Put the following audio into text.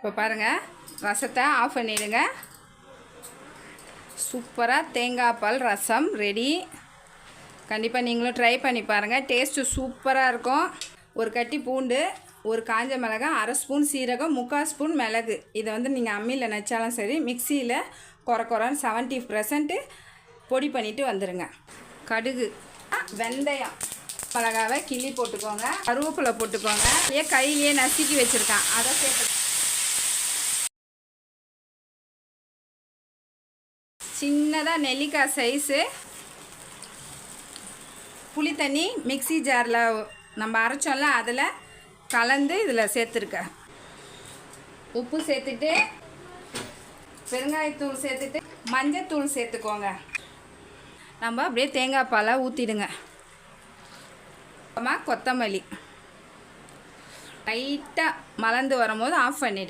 இப்போ பாருங்கள், ரசத்தை ஆஃப் பண்ணிவிடுங்க. சூப்பராக தேங்காய் பால் ரசம் ரெடி. கண்டிப்பாக நீங்களும் ட்ரை பண்ணி பாருங்கள். டேஸ்ட்டு சூப்பராக இருக்கும். ஒரு கட்டி பூண்டு, ஒரு காஞ்ச மிளகாய், 1/2 ஸ்பூன் சீரகம், 3/4 ஸ்பூன் மிளகு. இதை வந்து நீங்கள் அம்மியில் நச்சாலும் சரி, மிக்சியில் குறைன்னு 70% பொடி பண்ணிவிட்டு வந்துடுங்க. கடுகு, வெந்தயம், மிளகாவை கிள்ளி போட்டுக்கோங்க. கருவேப்பிலை போட்டுக்கோங்க. கையிலேயே நசுக்கி வச்சுருக்கேன், அதை சேர்த்து சின்னதாக நெல்லிக்காய் சைஸு புளி தண்ணி மிக்சி ஜாரில் நம்ம அரைச்சோம்ல, அதில் கலந்து இதில் சேர்த்துருக்க. உப்பு சேர்த்துட்டு, பெருங்காயத்தூள் சேர்த்துட்டு, மஞ்சத்தூள் சேர்த்துக்கோங்க. நம்ம அப்படியே தேங்காய் பாலை ஊற்றிடுங்க. கொத்தமல்லி லைட்டாக மலர்ந்து வரும்போது ஆஃப் பண்ணிவிடு.